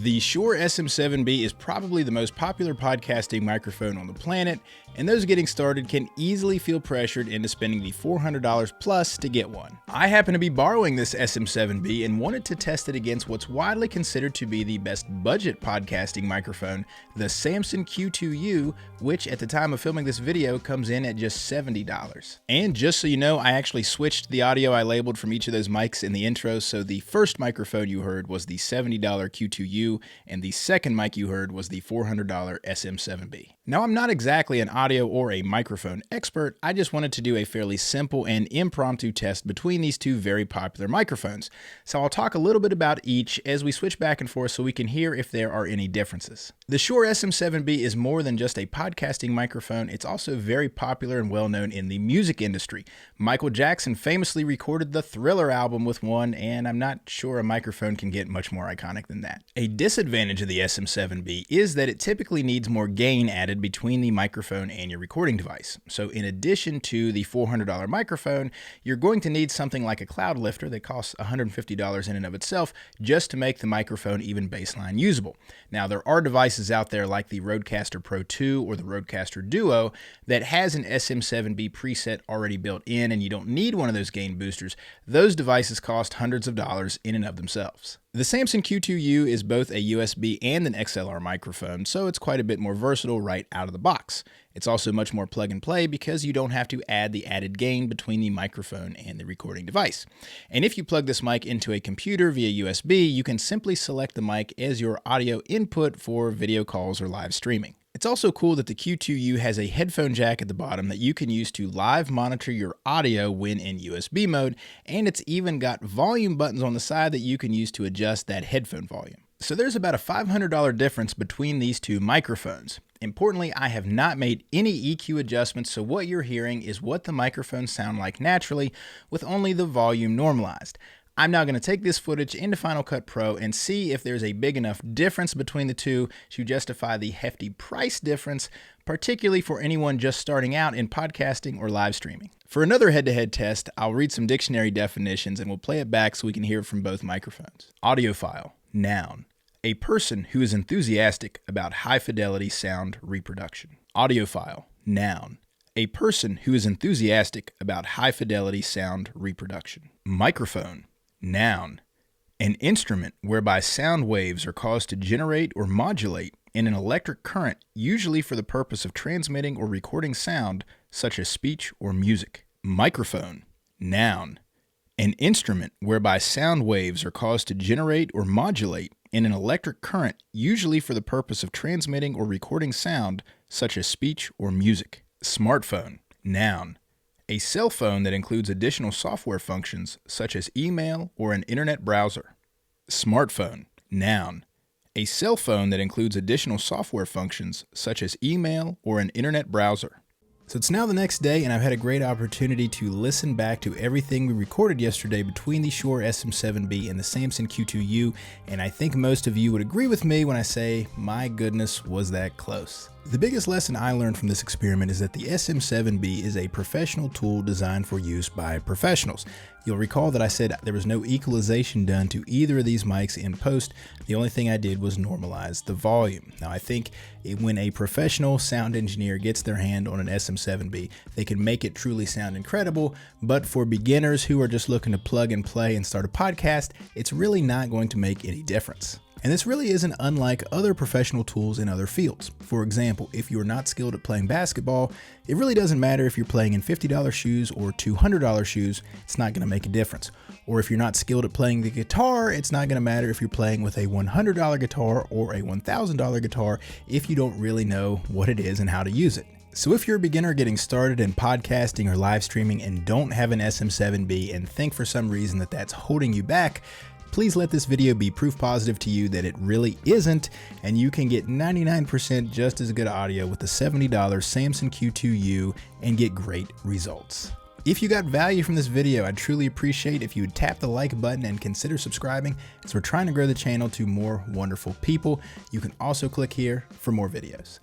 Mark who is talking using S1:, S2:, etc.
S1: The Shure SM7b is probably the most popular podcasting microphone on the planet, and those getting started can easily feel pressured into spending the $400 plus to get one. I happen to be borrowing this SM7b and wanted to test it against what's widely considered to be the best budget podcasting microphone, the Samson Q2U, which at the time of filming this video comes in at just $70. And just so you know, I actually switched the audio I labeled from each of those mics in the intro, so the first microphone you heard was the $70 Q2U, and the second mic you heard was the $400 SM7b. Now, I'm not exactly an audio or a microphone expert. I just wanted to do a fairly simple and impromptu test between these two very popular microphones. So I'll talk a little bit about each as we switch back and forth so we can hear if there are any differences. The Shure SM7b is more than just a podcasting microphone. It's also very popular and well known in the music industry. Michael Jackson famously recorded the Thriller album with one, and I'm not sure a microphone can get much more iconic than that. A disadvantage of the SM7b is that it typically needs more gain added between the microphone and your recording device. So in addition to the $400 microphone, you're going to need something like a cloud lifter that costs $150 in and of itself just to make the microphone even baseline usable. Now, there are devices out there like the Rodecaster Pro 2 or the Rodecaster Duo that has an SM7b preset already built in, and you don't need one of those gain boosters. Those devices cost hundreds of dollars in and of themselves. The Samson Q2U is both a USB and an XLR microphone, so it's quite a bit more versatile right out of the box. It's also much more plug and play because you don't have to add the added gain between the microphone and the recording device. And if you plug this mic into a computer via USB, you can simply select the mic as your audio input for video calls or live streaming. It's also cool that the Q2U has a headphone jack at the bottom that you can use to live monitor your audio when in USB mode, and it's even got volume buttons on the side that you can use to adjust that headphone volume. So there's about a $500 difference between these two microphones. Importantly, I have not made any EQ adjustments, so what you're hearing is what the microphones sound like naturally with only the volume normalized. I'm now going to take this footage into Final Cut Pro and see if there's a big enough difference between the two to justify the hefty price difference, particularly for anyone just starting out in podcasting or live streaming. For another head-to-head test, I'll read some dictionary definitions and we'll play it back so we can hear it from both microphones. Audiophile, noun. A person who is enthusiastic about high-fidelity sound reproduction. Audiophile, noun. A person who is enthusiastic about high-fidelity sound reproduction. Microphone, noun. An instrument whereby sound waves are caused to generate or modulate in an electric current, usually for the purpose of transmitting or recording sound, such as speech or music. Microphone, noun. An instrument whereby sound waves are caused to generate or modulate in an electric current, usually for the purpose of transmitting or recording sound, such as speech or music. Smartphone, noun. A cell phone that includes additional software functions such as email or an internet browser. Smartphone, noun. A cell phone that includes additional software functions such as email or an internet browser. So it's now the next day, and I've had a great opportunity to listen back to everything we recorded yesterday between the Shure SM7b and the Samson Q2U, and I think most of you would agree with me when I say, my goodness, was that close. The biggest lesson I learned from this experiment is that the SM7b is a professional tool designed for use by professionals. You'll recall that I said there was no equalization done to either of these mics in post. The only thing I did was normalize the volume. Now, I think when a professional sound engineer gets their hand on an SM7b, they can make it truly sound incredible, but for beginners who are just looking to plug and play and start a podcast, it's really not going to make any difference. And this really isn't unlike other professional tools in other fields. For example, if you're not skilled at playing basketball, it really doesn't matter if you're playing in $50 shoes or $200 shoes, it's not going to make a difference. Or if you're not skilled at playing the guitar, it's not going to matter if you're playing with a $100 guitar or a $1,000 guitar if you don't really know what it is and how to use it. So if you're a beginner getting started in podcasting or live streaming and don't have an SM7b and think for some reason that that's holding you back, please let this video be proof positive to you that it really isn't, and you can get 99% just as good audio with the $70 Samson Q2U and get great results. If you got value from this video, I'd truly appreciate if you would tap the like button and consider subscribing, as we're trying to grow the channel to more wonderful people. You can also click here for more videos.